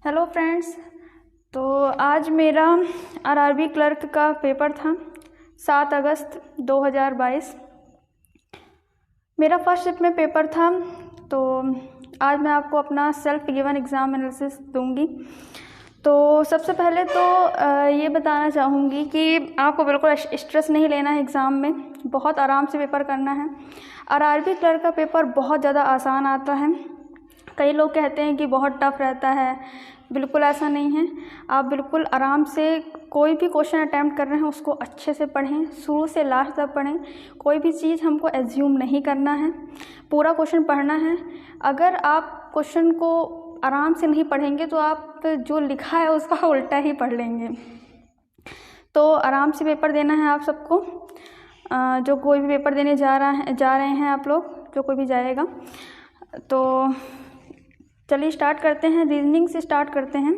Hello friends. तो आज मेरा आरआरबी क्लर्क का पेपर था 7 अगस्त 2022। मेरा फर्स्ट शिफ्ट में पेपर था। तो आज मैं आपको अपना सेल्फ गिवन एग्ज़ाम एनालिसिस दूंगी। तो सबसे पहले तो ये बताना चाहूँगी कि आपको बिल्कुल स्ट्रेस नहीं लेना है एग्ज़ाम में, बहुत आराम से पेपर करना है। आरआरबी क्लर्क का पेपर बहुत ज़्यादा आसान आता है। कई लोग कहते हैं कि बहुत टफ रहता है, बिल्कुल ऐसा नहीं है। आप बिल्कुल आराम से कोई भी क्वेश्चन अटैम्प्ट कर रहे हैं उसको अच्छे से पढ़ें, शुरू से लास्ट तक पढ़ें। कोई भी चीज़ हमको एज्यूम नहीं करना है, पूरा क्वेश्चन पढ़ना है। अगर आप क्वेश्चन को आराम से नहीं पढ़ेंगे तो आप जो लिखा है उसका उल्टा ही पढ़ लेंगे। तो आराम से पेपर देना है आप सबको, जो कोई भी पेपर देने जा रहे हैं आप लोग, जो कोई भी जाएगा। तो चलिए स्टार्ट करते हैं। रीजनिंग से स्टार्ट करते हैं।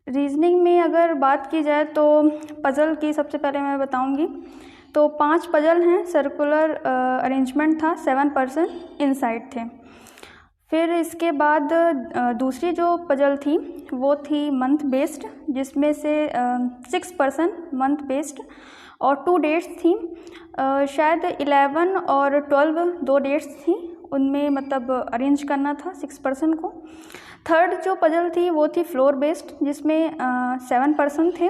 रीजनिंग में अगर बात की जाए तो पजल की सबसे पहले मैं बताऊंगी। तो 5 पजल हैं, सर्कुलर अरेंजमेंट था, 7% इनसाइड थे। फिर इसके बाद दूसरी जो पजल थी वो थी मंथ बेस्ड, जिसमें से 6% मंथ बेस्ड और 2 डेट्स थी। शायद 11 और 12 2 डेट्स थी, उनमें मतलब अरेंज करना था 6% को। थर्ड जो पजल थी वो थी फ्लोर बेस्ड, जिसमें 7% थे,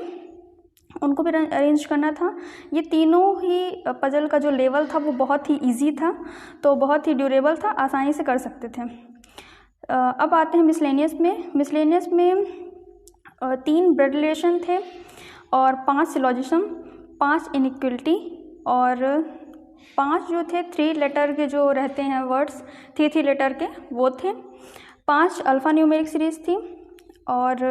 उनको भी अरेंज करना था। ये तीनों ही पजल का जो लेवल था वो बहुत ही इजी था, तो बहुत ही ड्यूरेबल था, आसानी से कर सकते थे। अब आते हैं मिसलेनियस में। मिसलेनियस में 3 ब्लड रिलेशन थे और 5 सिलोजिज्म, 5 इनइक्वलिटी और 5 जो थे 3 लेटर के जो रहते हैं वर्ड्स, 3 लेटर के वो थे। 5 अल्फ़ा न्यूमेरिक सीरीज़ थी और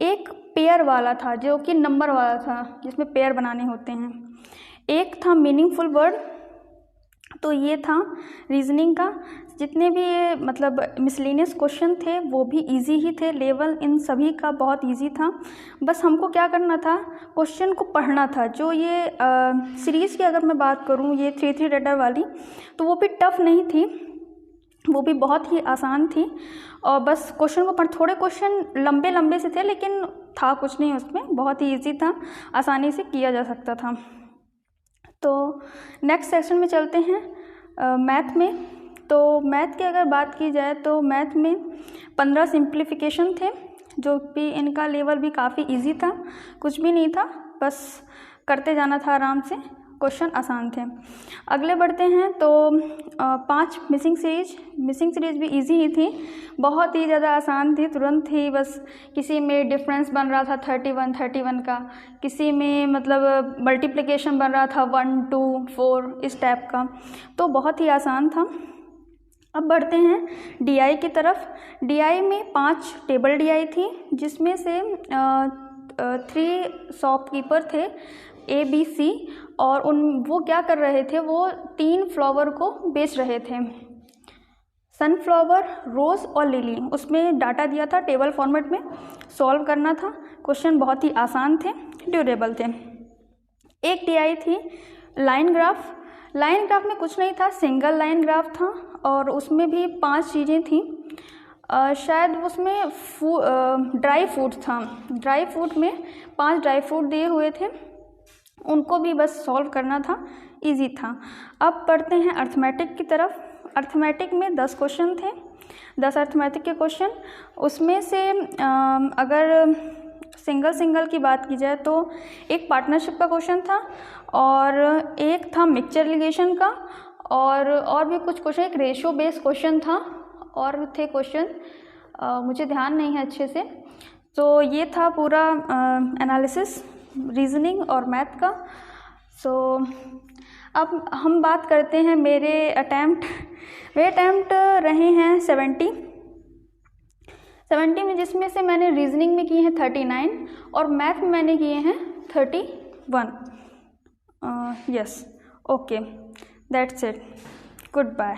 एक पेयर वाला था जो कि नंबर वाला था, जिसमें पेयर बनाने होते हैं। एक था मीनिंगफुल वर्ड। तो ये था रीजनिंग का। जितने भी ये मतलब मिसलेनियस क्वेश्चन थे वो भी इजी ही थे, लेवल इन सभी का बहुत इजी था। बस हमको क्या करना था, क्वेश्चन को पढ़ना था। जो ये सीरीज़ की अगर मैं बात करूँ, ये 3 लेटर वाली, तो वो भी टफ नहीं थी, वो भी बहुत ही आसान थी। और बस क्वेश्चन को थोड़े क्वेश्चन लंबे लंबे से थे, लेकिन था कुछ नहीं उसमें, बहुत ही ईजी था, आसानी से किया जा सकता था। तो नेक्स्ट सेक्शन में चलते हैं मैथ में। तो मैथ की अगर बात की जाए तो मैथ में 15 सिंप्लीफिकेशन थे, जो भी इनका लेवल भी काफ़ी इजी था, कुछ भी नहीं था, बस करते जाना था आराम से, क्वेश्चन आसान थे। अगले बढ़ते हैं तो 5 मिसिंग सीरीज भी इजी ही थी, बहुत ही ज़्यादा आसान थी, तुरंत ही बस किसी में डिफरेंस बन रहा था 31 का, किसी में मतलब मल्टीप्लिकेशन बन रहा था 1 2 4 इस टाइप का, तो बहुत ही आसान था। अब बढ़ते हैं डीआई की तरफ। डीआई में 5 टेबल डीआई थी, जिसमें से 3 शॉपकीपर थे ABC, और वो क्या कर रहे थे, वो 3 फ्लावर को बेच रहे थे, सनफ्लावर, रोज़ और लिली। उसमें डाटा दिया था, टेबल फॉर्मेट में सॉल्व करना था। क्वेश्चन बहुत ही आसान थे, ड्यूरेबल थे। एक डीआई थी लाइन ग्राफ। लाइन ग्राफ में कुछ नहीं था, सिंगल लाइन ग्राफ था और उसमें भी 5 चीज़ें थी। शायद उसमें ड्राई फ्रूट था, ड्राई फ्रूट में 5 ड्राई फ्रूट दिए हुए थे, उनको भी बस सॉल्व करना था, इजी था। अब पढ़ते हैं अर्थमेटिक की तरफ। अर्थमेटिक में 10 क्वेश्चन थे, 10 अर्थमेटिक के क्वेश्चन। उसमें से अगर सिंगल की बात की जाए तो एक पार्टनरशिप का क्वेश्चन था और एक था मिक्सचर लिगेशन का, और भी कुछ क्वेश्चन, एक रेशियो बेस्ड क्वेश्चन था और थे क्वेश्चन, मुझे ध्यान नहीं है अच्छे से। तो ये था पूरा एनालिसिस रीजनिंग और मैथ का। सो अब हम बात करते हैं मेरे अटैम्प्ट रहे हैं 70 में, जिसमें से मैंने रीजनिंग में किए हैं 39 और मैथ में मैंने किए हैं 31। Yes, okay, that's it, good bye.